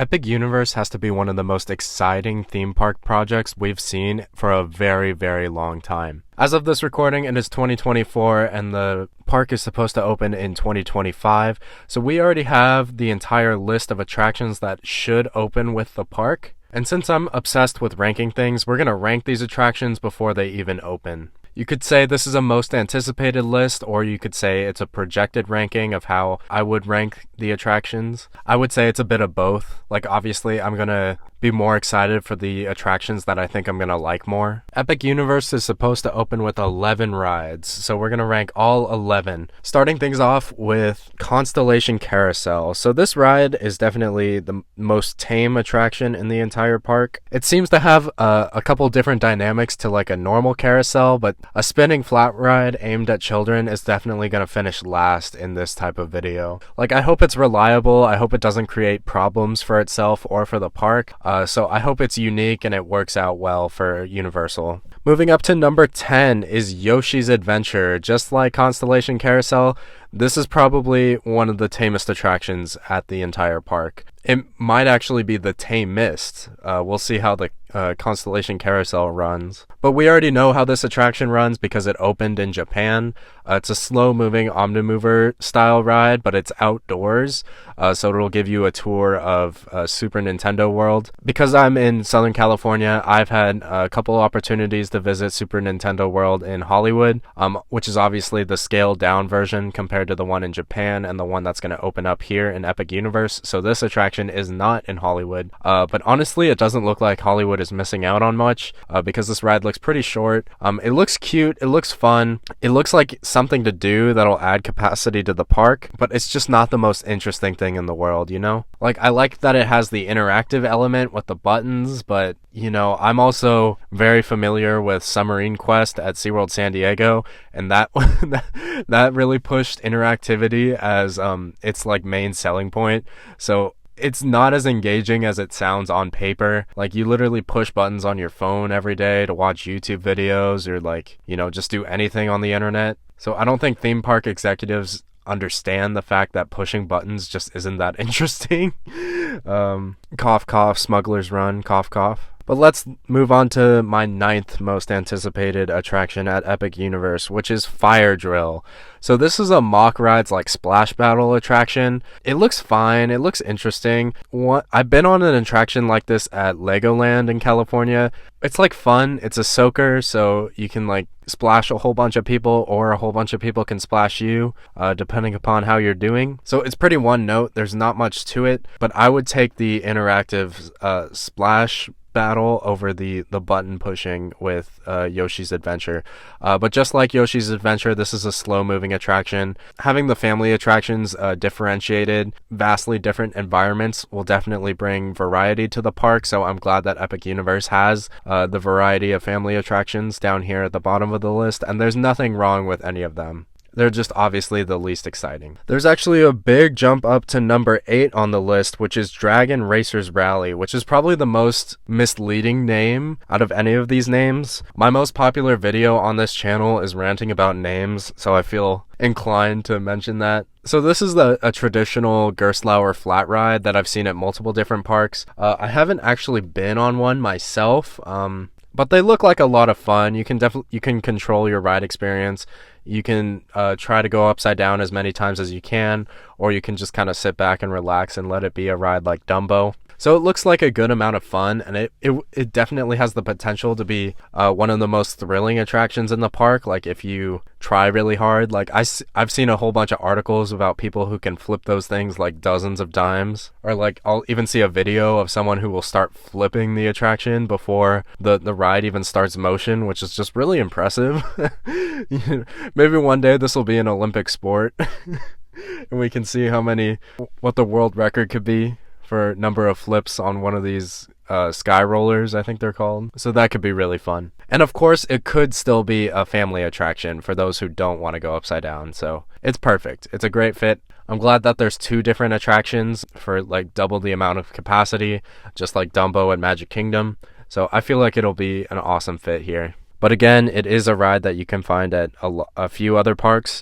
Epic Universe has to be one of the most exciting theme park projects we've seen for a very, very long time. As of this recording, it is 2024 and the park is supposed to open in 2025. So we already have the entire list of attractions that should open with the park. And since I'm obsessed with ranking things, we're going to rank these attractions before they even open. You could say this is a most anticipated list, or you could say it's a projected ranking of how I would rank the attractions. I would say it's a bit of both. Like, obviously, I'm gonna be more excited for the attractions that I think I'm gonna like more. Epic Universe is supposed to open with 11 rides, so we're gonna rank all 11. Starting things off with Constellation Carousel. So this ride is definitely the most tame attraction in the entire park. It seems to have a couple different dynamics to like a normal carousel, but a spinning flat ride aimed at children is definitely going to finish last in this type of video. Like, I hope it's reliable. I hope it doesn't create problems for itself or for the park. So I hope it's unique and it works out well for Universal. Moving up to number 10 is Yoshi's Adventure. Just like Constellation Carousel, this is probably one of the tamest attractions at the entire park. It might actually be the tamest. We'll see how the Constellation Carousel runs. But we already know how this attraction runs because it opened in Japan. It's a slow-moving Omnimover style ride, but it's outdoors. So it'll give you a tour of Super Nintendo World. Because I'm in Southern California, I've had a couple opportunities to visit Super Nintendo World in Hollywood, which is obviously the scaled-down version compared to the one in Japan and the one that's going to open up here in Epic Universe. So this attraction is not in Hollywood. But honestly, it doesn't look like Hollywood is missing out on much because this ride looks pretty short. It looks cute. It looks fun. It looks like something to do that'll add capacity to the park, but it's just not the most interesting thing in the world, you know? Like, I like that it has the interactive element with the buttons, but, you know, I'm also very familiar with Submarine Quest at SeaWorld San Diego, and that that really pushed interactivity as its like main selling point. So it's not as engaging as it sounds on paper. Like, you literally push buttons on your phone every day to watch YouTube videos or, like, you know, just do anything on the internet. So I don't think theme park executives understand the fact that pushing buttons just isn't that interesting. Cough, cough, Smuggler's Run, cough, cough. But let's move on to my 9th most anticipated attraction at Epic Universe, which is Fire Drill. So this is a mock rides like splash battle attraction. It looks fine. It looks interesting. I've been on an attraction like this at Legoland in California. It's like fun. It's a soaker, so you can like splash a whole bunch of people or a whole bunch of people can splash you, depending upon how you're doing. So it's pretty one note. There's not much to it, but I would take the interactive splash battle over the button pushing with Yoshi's Adventure. But just like Yoshi's Adventure, this is a slow moving attraction. Having the family attractions differentiated, vastly different environments will definitely bring variety to the park. So I'm glad that Epic Universe has the variety of family attractions down here at the bottom of the list, and there's nothing wrong with any of them. They're just obviously the least exciting. There's actually a big jump up to number 8 on the list, which is Dragon Racers Rally, which is probably the most misleading name out of any of these names. My most popular video on this channel is ranting about names, so I feel inclined to mention that. So this is a traditional Gerstlauer flat ride that I've seen at multiple different parks. I haven't actually been on one myself, but they look like a lot of fun. You can control your ride experience. You can try to go upside down as many times as you can, or you can just kind of sit back and relax and let it be a ride like Dumbo. So it looks like a good amount of fun, and it definitely has the potential to be one of the most thrilling attractions in the park. Like, if you try really hard, like I've seen a whole bunch of articles about people who can flip those things like dozens of times, or like I'll even see a video of someone who will start flipping the attraction before the ride even starts motion, which is just really impressive. Maybe one day this will be an Olympic sport and we can see what the world record could be for number of flips on one of these sky rollers, I think they're called. So that could be really fun. And of course, it could still be a family attraction for those who don't want to go upside down. So it's perfect. It's a great fit. I'm glad that there's 2 different attractions for like double the amount of capacity, just like Dumbo and Magic Kingdom. So I feel like it'll be an awesome fit here. But again, it is a ride that you can find at a few other parks,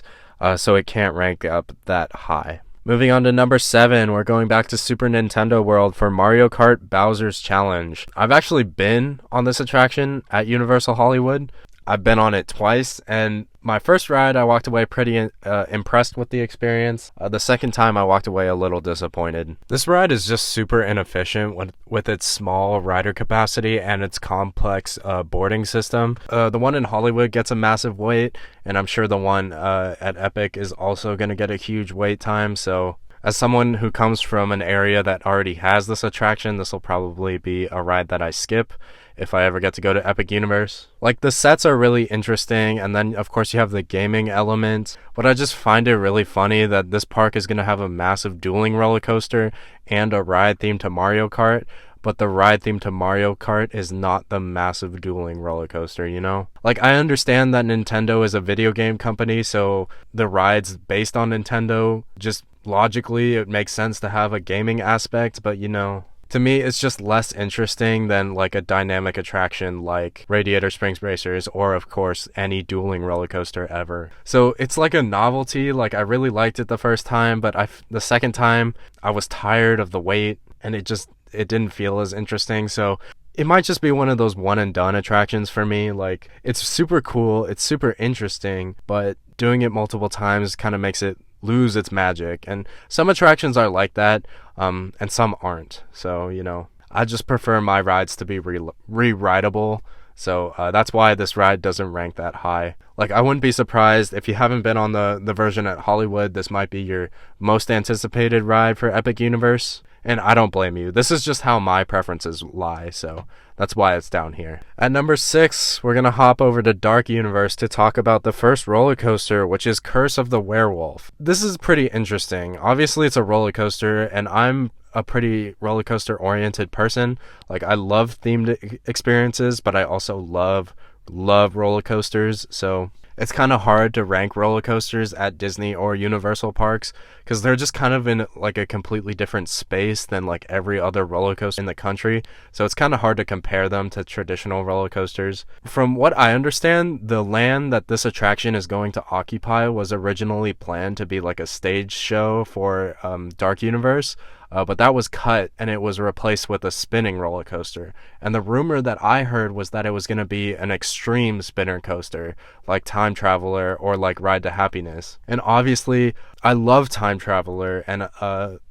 so it can't rank up that high. Moving on to number 7, we're going back to Super Nintendo World for Mario Kart Bowser's Challenge. I've actually been on this attraction at Universal Hollywood. I've been on it twice, and my first ride I walked away pretty impressed with the experience. The second time I walked away a little disappointed. This ride is just super inefficient with its small rider capacity and its complex boarding system. The one in Hollywood gets a massive wait, and I'm sure the one at Epic is also going to get a huge wait time, so as someone who comes from an area that already has this attraction, this will probably be a ride that I skip if I ever get to go to Epic Universe. Like, the sets are really interesting, and then of course you have the gaming element, but I just find it really funny that this park is going to have a massive dueling roller coaster and a ride themed to Mario Kart, but the ride themed to Mario Kart is not the massive dueling roller coaster, you know? Like, I understand that Nintendo is a video game company, so the rides based on Nintendo, just logically it makes sense to have a gaming aspect, but you know, to me, it's just less interesting than like a dynamic attraction like Radiator Springs Racers or, of course, any dueling roller coaster ever. So it's like a novelty. Like, I really liked it the first time, but the second time I was tired of the wait and it didn't feel as interesting. So it might just be one of those one and done attractions for me. Like, it's super cool, it's super interesting, but doing it multiple times kind of makes it lose its magic. And some attractions are like that, and some aren't. So, you know, I just prefer my rides to be re-rideable. So that's why this ride doesn't rank that high. Like, I wouldn't be surprised if you haven't been on the version at Hollywood, this might be your most anticipated ride for Epic Universe. And I don't blame you. This is just how my preferences lie, so that's why it's down here. At number 6, we're going to hop over to Dark Universe to talk about the first roller coaster, which is Curse of the Werewolf. This is pretty interesting. Obviously, it's a roller coaster, and I'm a pretty roller coaster oriented person. Like, I love themed experiences, but I also love roller coasters, so it's kind of hard to rank roller coasters at Disney or Universal parks because they're just kind of in like a completely different space than like every other roller coaster in the country. So it's kind of hard to compare them to traditional roller coasters. From what I understand, the land that this attraction is going to occupy was originally planned to be like a stage show for Dark Universe. But that was cut and it was replaced with a spinning roller coaster. And the rumor that I heard was that it was going to be an extreme spinner coaster, like Time Traveler or like Ride to Happiness. And obviously, I love Time Traveler, and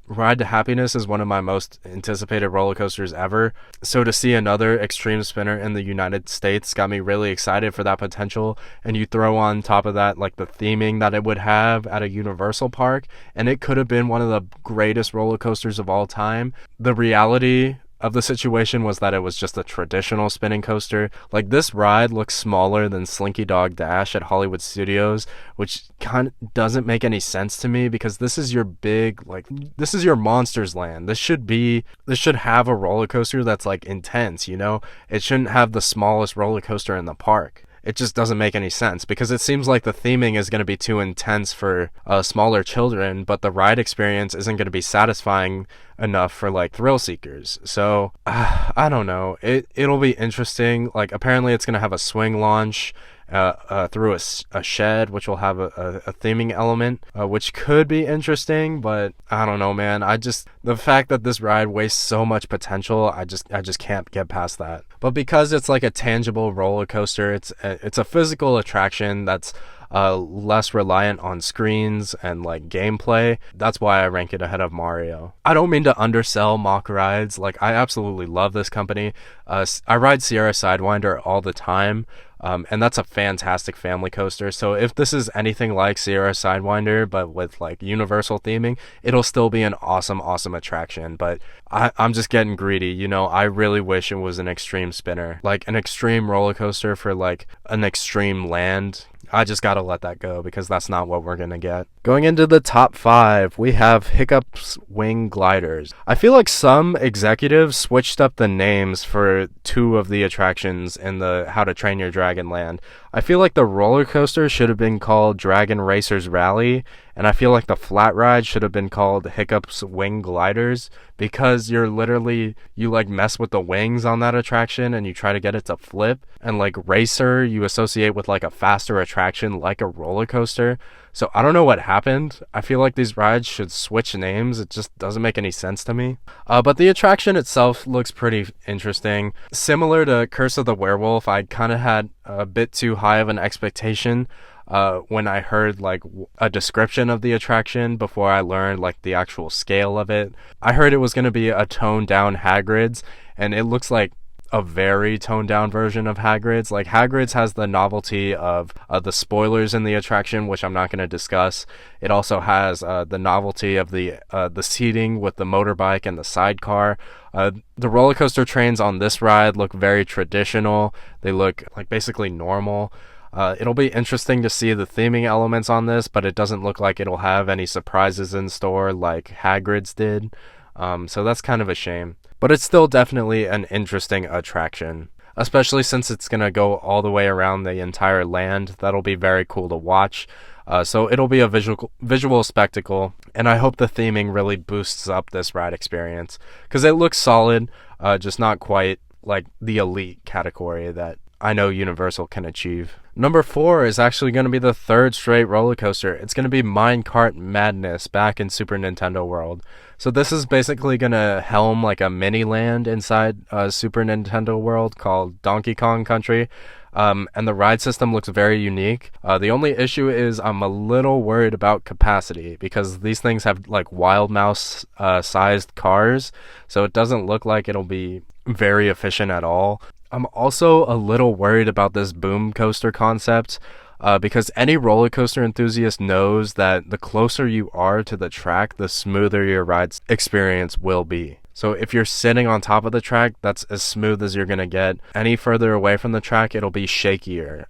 Ride to Happiness is one of my most anticipated roller coasters ever. So to see another extreme spinner in the United States got me really excited for that potential. And you throw on top of that like the theming that it would have at a Universal park, and it could have been one of the greatest roller coasters of all time. The reality of the situation was that it was just a traditional spinning coaster. Like, this ride looks smaller than Slinky Dog Dash at Hollywood Studios, which kind of doesn't make any sense to me because this is your big, like, this is your Monsters Land. This should have a roller coaster that's like intense, you know? It shouldn't have the smallest roller coaster in the park. It just doesn't make any sense because it seems like the theming is going to be too intense for smaller children, but the ride experience isn't going to be satisfying enough for like thrill seekers. So I don't know. It'll be interesting. Like, apparently it's going to have a swing launch through a shed, which will have a theming element, which could be interesting, but I don't know, man. The fact that this ride wastes so much potential, I just can't get past that. But because it's like a tangible roller coaster, it's a physical attraction that's less reliant on screens and like gameplay. That's why I rank it ahead of Mario. I don't mean to undersell Mack Rides. Like, I absolutely love this company. I ride Sierra Sidewinder all the time. And that's a fantastic family coaster. So if this is anything like Sierra Sidewinder, but with like Universal theming, it'll still be an awesome attraction. But I'm just getting greedy, you know. I really wish it was an extreme spinner, like an extreme roller coaster for like an extreme land. I just gotta let that go because that's not what we're gonna get. Going into the top 5, we have Hiccup's Wing Gliders. I feel like some executives switched up the names for 2 of the attractions in the How to Train Your Dragon land. I feel like the roller coaster should have been called Dragon Racers Rally, and I feel like the flat ride should have been called Hiccup's Wing Gliders because you like mess with the wings on that attraction and you try to get it to flip, and like Racer you associate with like a faster attraction like a roller coaster. So I don't know what happened. I feel like these rides should switch names. It just doesn't make any sense to me. But the attraction itself looks pretty interesting. Similar to Curse of the Werewolf, I kind of had a bit too high of an expectation when I heard like a description of the attraction before I learned like the actual scale of it. I heard it was going to be a toned down Hagrid's, and it looks like a very toned down version of Hagrid's. Like Hagrid's has the novelty of the spoilers in the attraction, which I'm not going to discuss. It also has the novelty of the seating with the motorbike and the sidecar. The roller coaster trains on this ride look very traditional. They look like basically normal. It'll be interesting to see the theming elements on this, but it doesn't look like it'll have any surprises in store like Hagrid's did. So that's kind of a shame. But it's still definitely an interesting attraction, especially since it's going to go all the way around the entire land. That'll be very cool to watch. So it'll be a visual spectacle, and I hope the theming really boosts up this ride experience, because it looks solid, just not quite like the elite category that I know Universal can achieve. Number 4 is actually going to be the third straight roller coaster. It's going to be Minecart Madness back in Super Nintendo World. So this is basically going to helm like a mini land inside Super Nintendo World called Donkey Kong Country. And the ride system looks very unique. The only issue is I'm a little worried about capacity, because these things have like Wild Mouse sized cars. So it doesn't look like it'll be very efficient at all. I'm also a little worried about this boom coaster concept, because any roller coaster enthusiast knows that the closer you are to the track, the smoother your ride experience will be. So if you're sitting on top of the track, that's as smooth as you're going to get. Any further away from the track, it'll be shakier.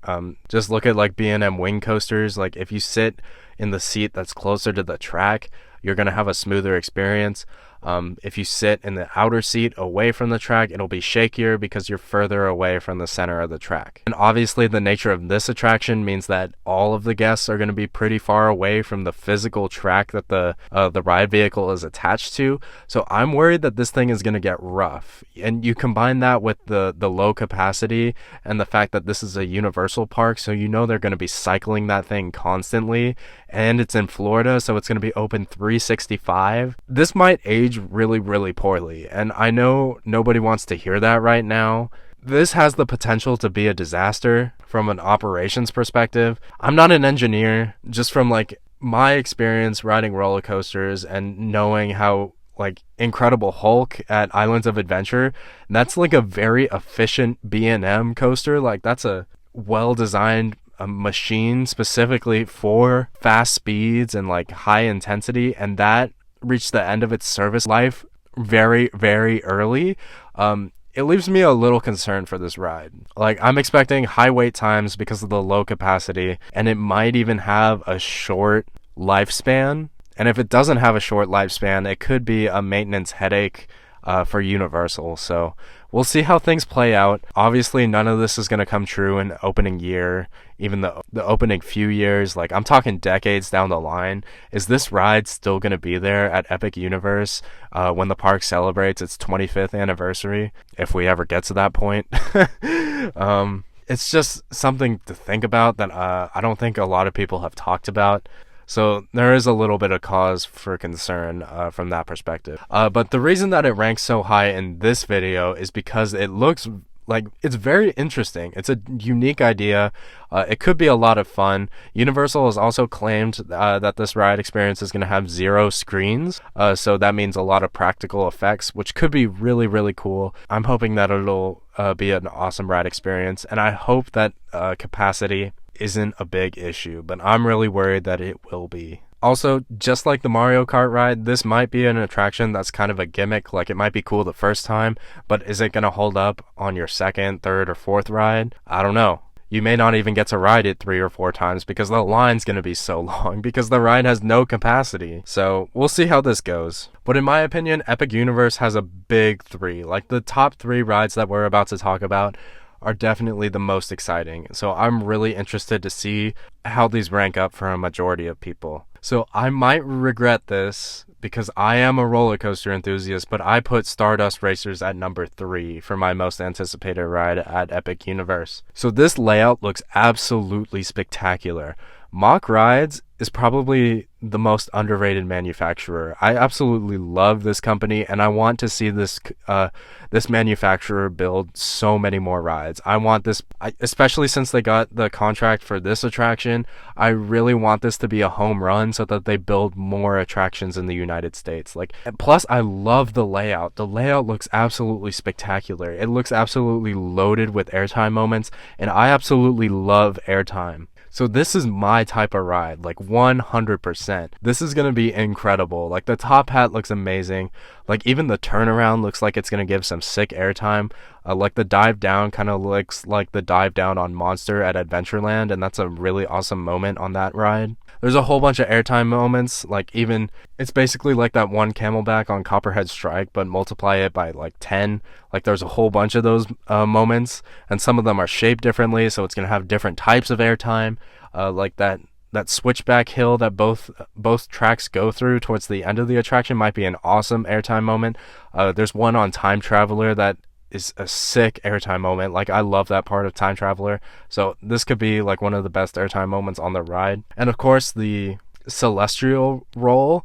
Just look at like B&M wing coasters. Like if you sit in the seat that's closer to the track, you're going to have a smoother experience. If you sit in the outer seat away from the track, it'll be shakier because you're further away from the center of the track. And obviously the nature of this attraction means that all of the guests are going to be pretty far away from the physical track that the ride vehicle is attached to. So I'm worried that this thing is going to get rough. And you combine that with the low capacity and the fact that this is a Universal park, so you know they're going to be cycling that thing constantly, and it's in Florida, so it's going to be open 365. This might age really, really poorly, and I know nobody wants to hear that right now. This has the potential to be a disaster from an operations perspective. I'm not an engineer. Just from like my experience riding roller coasters and knowing how like Incredible Hulk at Islands of Adventure, that's like a very efficient B&M coaster. Like that's a well-designed machine specifically for fast speeds and like high intensity, and that reached the end of its service life very, very early. It leaves me a little concerned for this ride. Like I'm expecting high wait times because of the low capacity, and it might even have a short lifespan. And if it doesn't have a short lifespan, it could be a maintenance headache for Universal. So we'll see how things play out. Obviously, none of this is going to come true in opening year, even the opening few years. Like, I'm talking decades down the line. Is this ride still going to be there at Epic Universe when the park celebrates its 25th anniversary, if we ever get to that point? It's just something to think about that I don't think a lot of people have talked about. So there is a little bit of cause for concern from that perspective. But the reason that it ranks so high in this video is because it looks like it's very interesting. It's a unique idea. It could be a lot of fun. Universal has also claimed that this ride experience is going to have 0 screens. So that means a lot of practical effects, which could be really, really cool. I'm hoping that it'll be an awesome ride experience. And I hope that capacity isn't a big issue, but I'm really worried that it will be. Also, just like the Mario Kart ride, this might be an attraction that's kind of a gimmick. Like, it might be cool the first time, but is it going to hold up on your second, third, or fourth ride? I don't know. You may not even get to ride it 3 or 4 times because the line's going to be so long because the ride has no capacity. So we'll see how this goes. But in my opinion, Epic Universe has a big 3. Like, the top 3 rides that we're about to talk about are definitely the most exciting. So I'm really interested to see how these rank up for a majority of people. So I might regret this because I am a roller coaster enthusiast, but I put Stardust Racers at number 3 for my most anticipated ride at Epic Universe. So this layout looks absolutely spectacular. Mach Rides is probably the most underrated manufacturer. I absolutely love this company, and I want to see this manufacturer build so many more rides. I want this, especially since they got the contract for this attraction. I really want this to be a home run so that they build more attractions in the United States. Like, plus, I love the layout. The layout looks absolutely spectacular. It looks absolutely loaded with airtime moments, and I absolutely love airtime. So this is my type of ride, like 100%. This is going to be incredible. Like, the top hat looks amazing. Like, even the turnaround looks like it's going to give some sick airtime. Like, the dive down kind of looks like the dive down on Monster at Adventureland, and that's a really awesome moment on that ride. There's a whole bunch of airtime moments, like even, it's basically like that one Camelback on Copperhead Strike, but multiply it by like 10. Like, there's a whole bunch of those moments, and some of them are shaped differently, so it's going to have different types of airtime. Like that switchback hill that both tracks go through towards the end of the attraction might be an awesome airtime moment. There's one on Time Traveler that is a sick airtime moment. Like, I love that part of Time Traveler, so this could be like one of the best airtime moments on the ride. And of course, the celestial roll,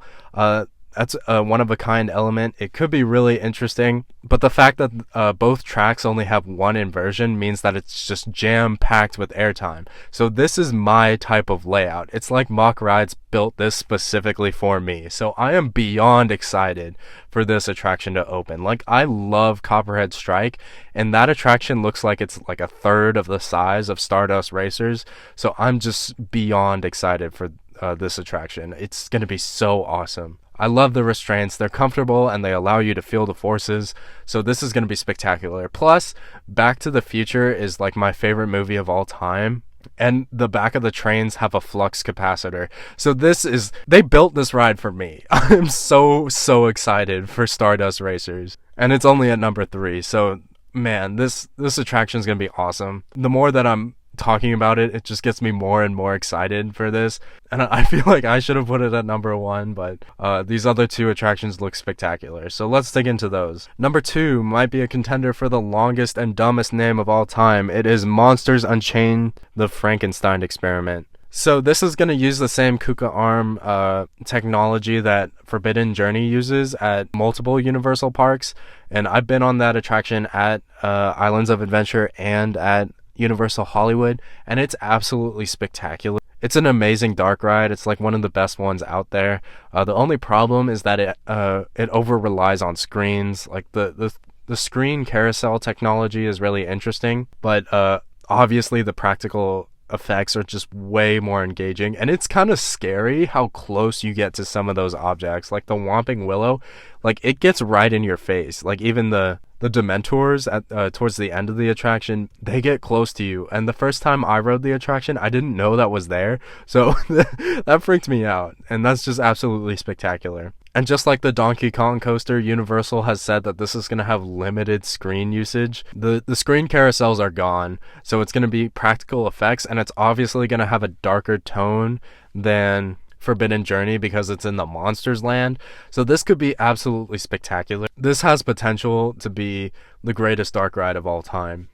that's a one-of-a-kind element. It could be really interesting, but the fact that both tracks only have one inversion means that it's just jam-packed with airtime. So this is my type of layout. It's like Mach Rides built this specifically for me. So I am beyond excited for this attraction to open. Like, I love Copperhead Strike, and that attraction looks like it's like a third of the size of Stardust Racers. So I'm just beyond excited for this attraction. It's going to be so awesome. I love the restraints. They're comfortable and they allow you to feel the forces. So this is going to be spectacular. Plus, Back to the Future is like my favorite movie of all time. And the back of the trains have a flux capacitor. So they built this ride for me. I'm so excited for Stardust Racers. And it's only at number 3. So, man, this attraction is going to be awesome. The more that I'm talking about it, it just gets me more and more excited for this, and I feel like I should have put it at number 1, but these other 2 attractions look spectacular, so let's dig into those. Number 2 might be a contender for the longest and dumbest name of all time. It is Monsters Unchained: The Frankenstein Experiment. So this is going to use the same KUKA arm technology that Forbidden Journey uses at multiple Universal parks, and I've been on that attraction at Islands of Adventure and at Universal Hollywood, and it's absolutely spectacular. It's an amazing dark ride. It's like one of the best ones out there. The only problem is that it over relies on screens. Like the screen carousel technology is really interesting, but obviously the practical effects are just way more engaging, and it's kind of scary how close you get to some of those objects. Like the Whomping Willow, like it gets right in your face. Like even the Dementors at towards the end of the attraction, they get close to you, and the first time I rode the attraction, I didn't know that was there, so that freaked me out, and that's just absolutely spectacular. And just like the Donkey Kong coaster, Universal has said that this is going to have limited screen usage. The screen carousels are gone, so it's going to be practical effects, and it's obviously going to have a darker tone than Forbidden Journey because it's in the Monsters Land. So this could be absolutely spectacular. This has potential to be the greatest dark ride of all time.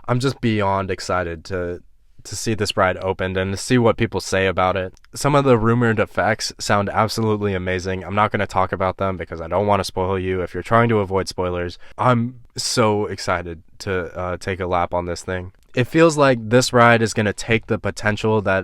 I'm just beyond excited to see this ride opened and to see what people say about it. Some of the rumored effects sound absolutely amazing. I'm not going to talk about them because I don't want to spoil you. If you're trying to avoid spoilers, I'm so excited to take a lap on this thing. It feels like this ride is going to take the potential that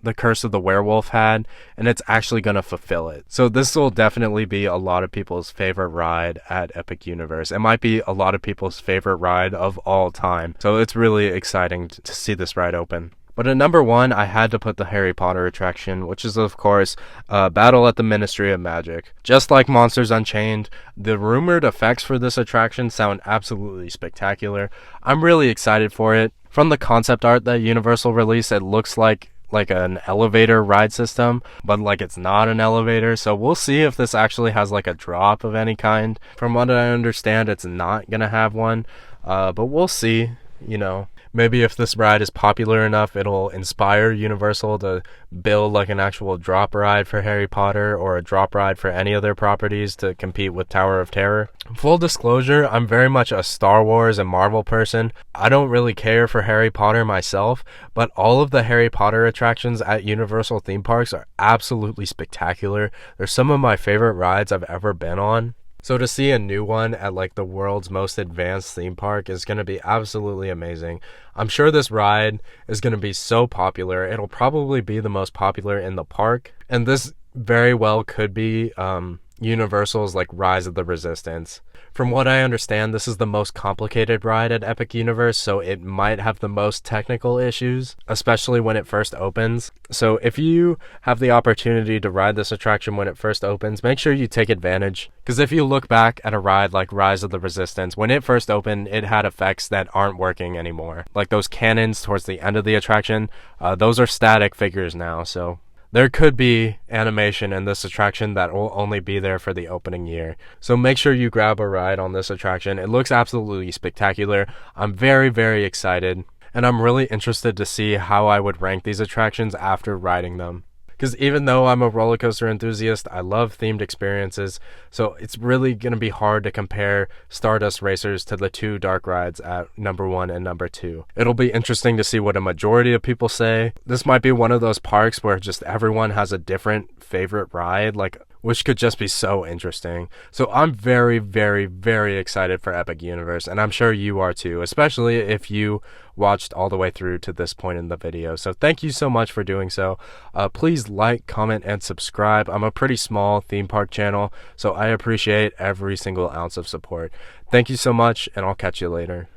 the Curse of the Werewolf had, and it's actually going to fulfill it. So this will definitely be a lot of people's favorite ride at Epic Universe. It might be a lot of people's favorite ride of all time. So it's really exciting to see this ride open. But at number 1, I had to put the Harry Potter attraction, which is, of course, Battle at the Ministry of Magic. Just like Monsters Unchained, the rumored effects for this attraction sound absolutely spectacular. I'm really excited for it. From the concept art that Universal released, it looks like an elevator ride system, but like it's not an elevator, so we'll see if this actually has like a drop of any kind. From what I understand, it's not gonna have one, but we'll see, you know. Maybe if this ride is popular enough, it'll inspire Universal to build like an actual drop ride for Harry Potter or a drop ride for any of their properties to compete with Tower of Terror. Full disclosure, I'm very much a Star Wars and Marvel person. I don't really care for Harry Potter myself, but all of the Harry Potter attractions at Universal theme parks are absolutely spectacular. They're some of my favorite rides I've ever been on. So to see a new one at like the world's most advanced theme park is going to be absolutely amazing. I'm sure this ride is going to be so popular. It'll probably be the most popular in the park. And this very well could be Universal's like Rise of the Resistance. From what I understand, this is the most complicated ride at Epic Universe, so it might have the most technical issues, especially when it first opens. So if you have the opportunity to ride this attraction when it first opens, make sure you take advantage. Because if you look back at a ride like Rise of the Resistance, when it first opened, it had effects that aren't working anymore. Like those cannons towards the end of the attraction, those are static figures now, so there could be animation in this attraction that will only be there for the opening year. So make sure you grab a ride on this attraction. It looks absolutely spectacular. I'm very, very excited. And I'm really interested to see how I would rank these attractions after riding them. Because even though I'm a roller coaster enthusiast, I love themed experiences, so it's really going to be hard to compare Stardust Racers to the two dark rides at number 1 and number 2. It'll be interesting to see what a majority of people say. This might be one of those parks where just everyone has a different favorite ride, which could just be so interesting. So I'm very, very, very excited for Epic Universe, and I'm sure you are too, especially if you watched all the way through to this point in the video. So thank you so much for doing so. Please like, comment, and subscribe. I'm a pretty small theme park channel, so I appreciate every single ounce of support. Thank you so much, and I'll catch you later.